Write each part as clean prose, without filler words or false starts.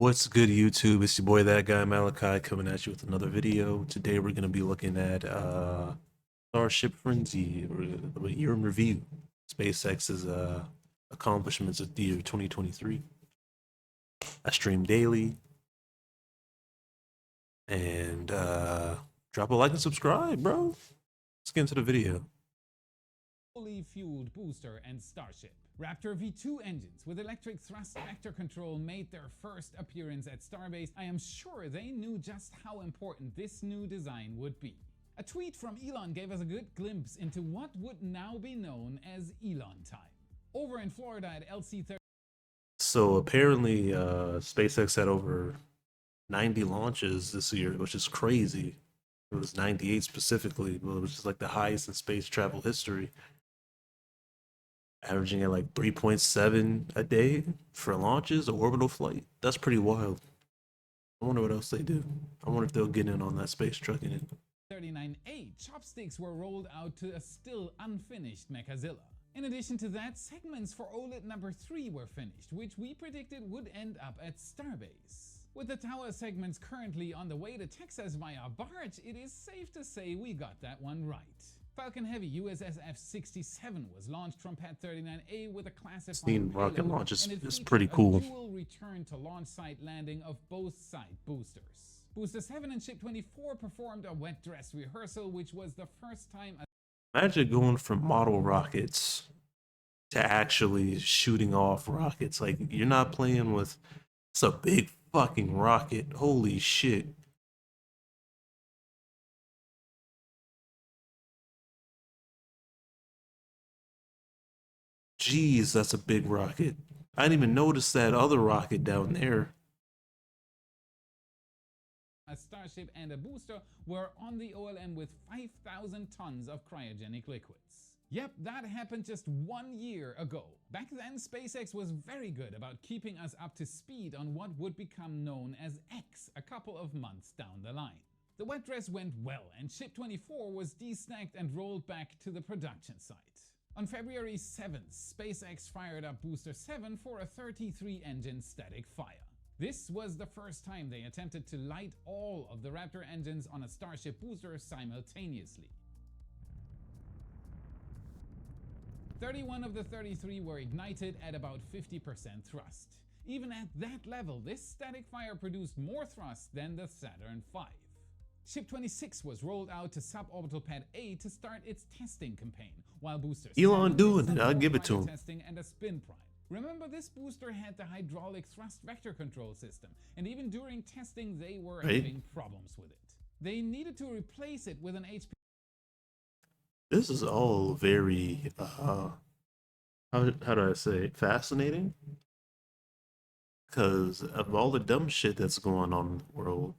What's good, YouTube? It's your boy, that guy Malachi, coming at you with another video. Today we're gonna be looking at Starship Frenzy, or a year in review. SpaceX's accomplishments of the year 2023. I stream daily, and drop a like and subscribe, bro. Let's get into the video. Fully fueled booster and Starship. Raptor V2 engines with electric thrust vector control made their first appearance at Starbase. I am sure they knew just how important this new design would be. A tweet from Elon gave us a good glimpse into what would now be known as Elon time. Over in Florida at LC30. So apparently, SpaceX had over 90 launches this year, which is crazy. It was 98 specifically, but it was just like the highest in space travel history, averaging at like 3.7 a day for launches or orbital flight. That's pretty wild. I wonder what else they do. I wonder if they'll get in on that space trucking. 39A chopsticks were rolled out to a still unfinished Mechazilla. In addition to that, segments for OLED number 3 were finished, which we predicted would end up at Starbase. With the tower segments currently on the way to Texas via barge, it is safe to say we got that one right. Falcon Heavy USS F-67 was launched from Pad 39A with a classified Seen rocket payload, launches and it is featured pretty a cool. dual return to launch site landing of both side boosters. Booster 7 and Ship 24 performed a wet dress rehearsal, which was the first time Imagine going from model rockets to actually shooting off rockets. Like, you're not playing with, it's a big fucking rocket. Holy shit. Jeez, that's a big rocket. I didn't even notice that other rocket down there. a Starship and a booster were on the OLM with 5,000 tons of cryogenic liquids. Yep, that happened just 1 year ago. Back then, SpaceX was very good about keeping us up to speed on what would become known as X a couple of months down the line. The wet dress went well, and Ship 24 was destacked and rolled back to the production site. On February 7th, SpaceX fired up Booster 7 for a 33-engine static fire. This was the first time they attempted to light all of the Raptor engines on a Starship booster simultaneously. 31 of the 33 were ignited at about 50% thrust. Even at that level, this static fire produced more thrust than the Saturn V. Ship 26 was rolled out to suborbital pad A to start its testing campaign, while Booster 7 Elon doing did it, some I'll more give it to cryo him. testing and a spin prime. Remember, this booster had the hydraulic thrust vector control system, and even during testing they were having problems with it. They needed to replace it with an HP. This is all very, how do I say, fascinating? Because of all the dumb shit that's going on in the world,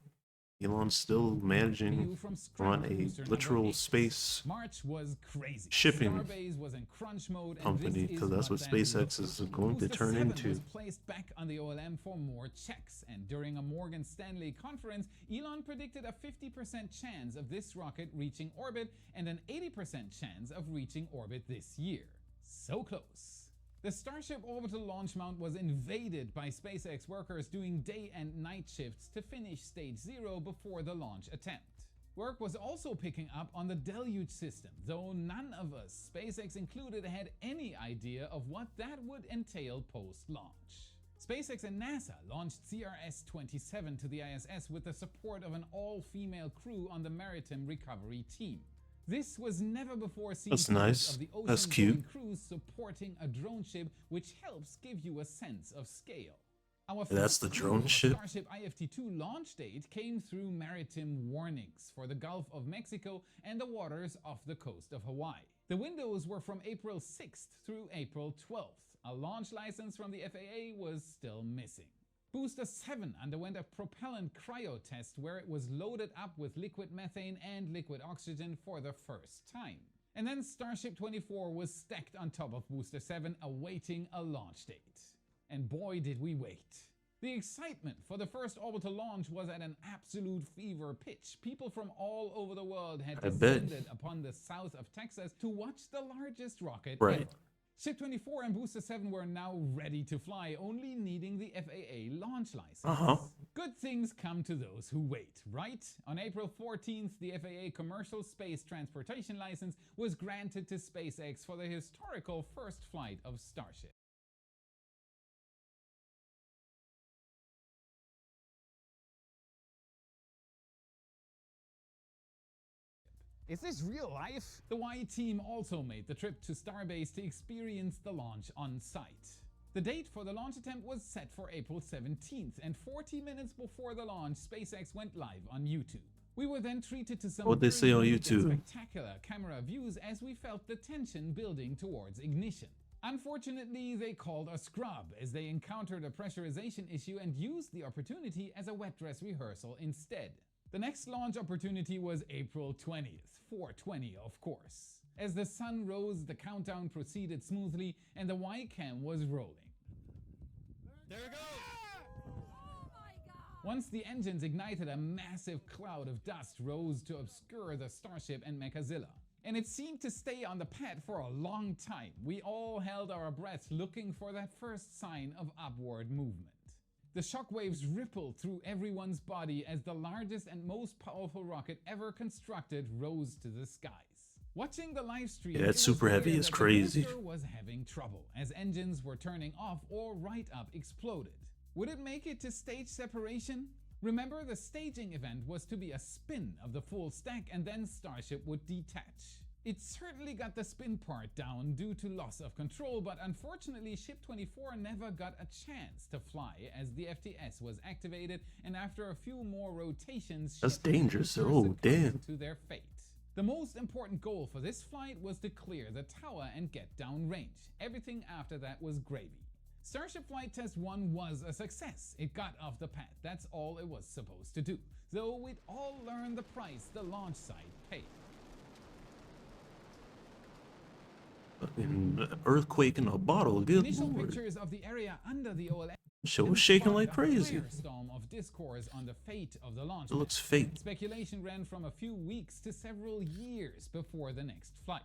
Elon's still managing to run a literal space March was crazy. shipping Starbase was in crunch mode, and company, this because is that's what that SpaceX looked is like. going to Booster turn 7 into. was placed back on the OLM for more checks, and during a Morgan Stanley conference, Elon predicted a 50% chance of this rocket reaching orbit and an 80% chance of reaching orbit this year. So close. The Starship orbital launch mount was invaded by SpaceX workers doing day and night shifts to finish stage 0 before the launch attempt. Work was also picking up on the Deluge system, though none of us, SpaceX included, had any idea of what that would entail post-launch. SpaceX and NASA launched CRS-27 to the ISS with the support of an all-female crew on the Maritime Recovery Team. This was never before seen. That's nice. Of the That's cute. crews supporting a drone ship, which helps give you a sense of scale. Our That's first the clue drone of a ship? Starship IFT-2 launch date came through maritime warnings for the Gulf of Mexico and the waters off the coast of Hawaii. The windows were from April 6th through April 12th. A launch license from the FAA was still missing. Booster 7 underwent a propellant cryo test where it was loaded up with liquid methane and liquid oxygen for the first time. And then Starship 24 was stacked on top of Booster 7, awaiting a launch date. And boy did we wait. The excitement for the first orbital launch was at an absolute fever pitch. People from all over the world had descended upon the south of Texas to watch the largest rocket ever. Ship 24 and Booster 7 were now ready to fly, only needing the FAA launch launch license. Uh-huh. Good things come to those who wait, right? On April 14th, the FAA Commercial Space Transportation License was granted to SpaceX for the historical first flight of Starship. Is this real life? The Y team also made the trip to Starbase to experience the launch on site. The date for the launch attempt was set for April 17th, and 40 minutes before the launch, SpaceX went live on YouTube. We were then treated to some What'd they say on very YouTube? spectacular camera views as we felt the tension building towards ignition. Unfortunately, they called a scrub as they encountered a pressurization issue and used the opportunity as a wet dress rehearsal instead. The next launch opportunity was April 20th, 420 of course. As the sun rose, the countdown proceeded smoothly and the Y-cam was rolling. There we go. Once the engines ignited, a massive cloud of dust rose to obscure the Starship and Mechazilla. And it seemed to stay on the pad for a long time. We all held our breaths looking for that first sign of upward movement. The shockwaves rippled through everyone's body as the largest and most powerful rocket ever constructed rose to the skies. Watching the live stream, Yeah, that it was Super Heavy clear is that the crazy. booster was having trouble as engines were turning off or right up exploded. Would it make it to stage separation? Remember, the staging event was to be a spin of the full stack and then Starship would detach. It certainly got the spin part down due to loss of control, but unfortunately Ship 24 never got a chance to fly as the FTS was activated, and after a few more rotations, That's Ship dangerous. boosters Oh, succumbed damn. to their fate. The most important goal for this flight was to clear the tower and get downrange. Everything after that was gravy. Starship Flight Test 1 was a success. It got off the pad. That's all it was supposed to do. Though we'd all learned the price the launch site paid. Fucking earthquake in a bottle. Good Initial lord. pictures of the area under the OLS Show was shaking like sparked a crazy. firestorm of discourse on the fate of the launch It looks pad. fake. Speculation ran from a few weeks to several years before the next flight.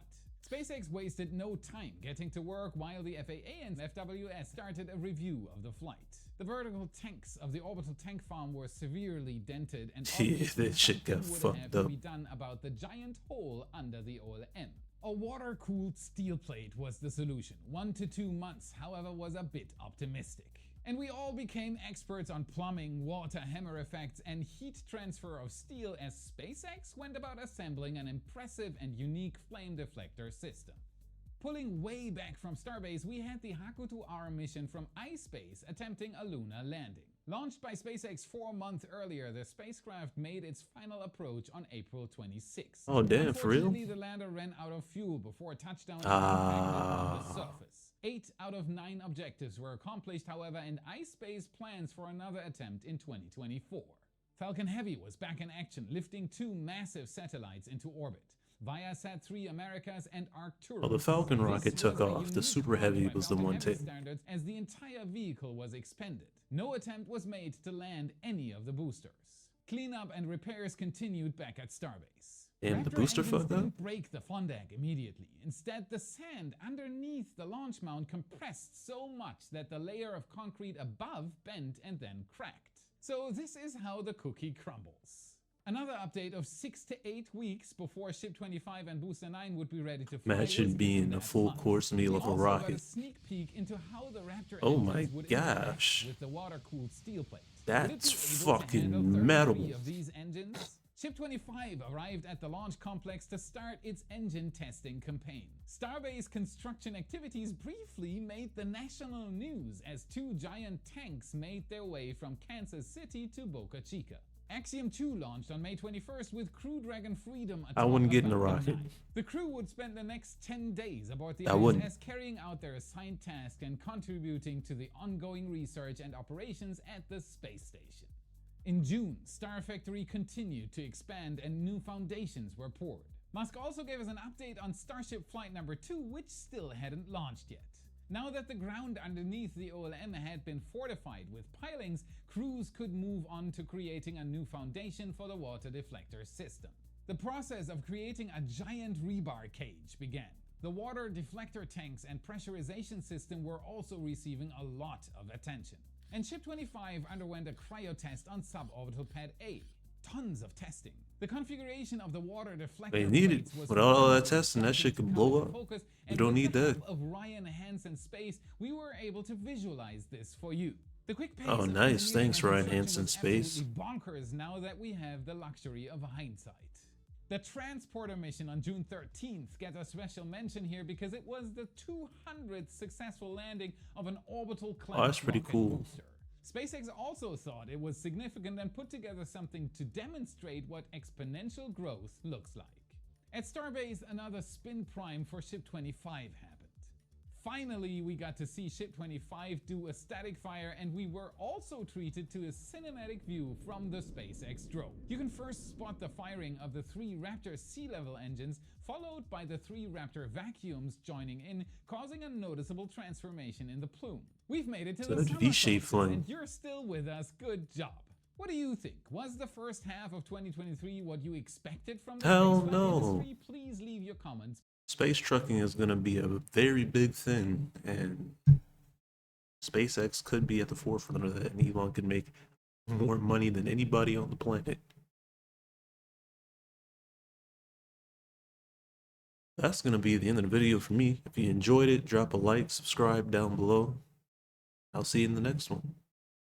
SpaceX wasted no time getting to work while the FAA and FWS started a review of the flight. The vertical tanks of the orbital tank farm were severely dented, and Yeah, obviously that shit got something would fucked have to up. be done about the giant hole under the OLM. A water-cooled steel plate was the solution. 1 to 2 months, however, was a bit optimistic. And we all became experts on plumbing, water hammer effects, and heat transfer of steel as SpaceX went about assembling an impressive and unique flame deflector system. Pulling way back from Starbase, we had the Hakuto-R mission from iSpace attempting a lunar landing. Launched by SpaceX 4 months earlier, the spacecraft made its final approach on April 26. Oh, damn, for real? Unfortunately, the lander ran out of fuel before touchdown and Ah. impacted on the surface. 8 out of 9 objectives were accomplished, however, and iSpace plans for another attempt in 2024. Falcon Heavy was back in action, lifting 2 massive satellites into orbit. Viasat-3 Americas and Arcturus. Oh, the Falcon This rocket took was a off. The unique Super Heavy run by was the Falcon one Heavy taking. standards, as the entire vehicle was expended. No attempt was made to land any of the boosters. Cleanup and repairs continued back at Starbase. Damn, the Raptor booster engines fucked up? didn't break the Fondag immediately. Instead, the sand underneath the launch mount compressed so much that the layer of concrete above bent and then cracked. So this is how the cookie crumbles. Another update of 6 to 8 weeks before Ship 25 and Booster 9 would be ready to fly. Imagine was being in a that full month. course meal We of a also got rocket. a sneak peek into how the Raptor Oh engines my would interact gosh. with the water-cooled steel plate. That's Would it be able to fucking handle 33 metal. of these engines? Ship 25 arrived at the launch complex to start its engine testing campaign. Starbase construction activities briefly made the national news as 2 giant tanks made their way from Kansas City to Boca Chica. Axiom 2 launched on May 21st with Crew Dragon Freedom atop I wouldn't a get in the Falcon rocket. 9. The crew would spend the next 10 days aboard the I wouldn't. ISS carrying out their assigned task and contributing to the ongoing research and operations at the space station. In June, Star Factory continued to expand and new foundations were poured. Musk also gave us an update on Starship Flight number 2, which still hadn't launched yet. Now that the ground underneath the OLM had been fortified with pilings, crews could move on to creating a new foundation for the water deflector system. The process of creating a giant rebar cage began. The water deflector tanks and pressurization system were also receiving a lot of attention. And Ship 25 underwent a cryo test on suborbital pad A. Tons of testing. The configuration of the water deflector They need it. plates was With all that firmly testing, that starting shit to could come blow into up. focus, We and don't with need the that. help of Ryan Hansen Space, we were able to visualize this for you. The quick pace Oh, of nice. engineering Thanks, and Ryan construction Hansen was Space. absolutely bonkers now that we have the luxury of hindsight. The transporter mission on June 13th gets a special mention here because it was the 200th successful landing of an orbital class Oh, that's pretty rocket cool. booster. SpaceX also thought it was significant and put together something to demonstrate what exponential growth looks like. At Starbase, another spin prime for Ship 25 happened. Finally, we got to see Ship 25 do a static fire, and we were also treated to a cinematic view from the SpaceX drone. You can first spot the firing of the 3 Raptor sea-level engines, followed by the 3 Raptor vacuums joining in, causing a noticeable transformation in the plume. We've made it to the That summer V-shaped solstice, flame. and you're still with us. Good job. What do you think? Was the first half of 2023 what you expected from the Hell spaceflight no. industry? Please leave your comments. Space trucking is going to be a very big thing, and SpaceX could be at the forefront of that, and Elon could make more money than anybody on the planet. That's going to be the end of the video for me. If you enjoyed it, drop a like, subscribe down below. I'll see you in the next one.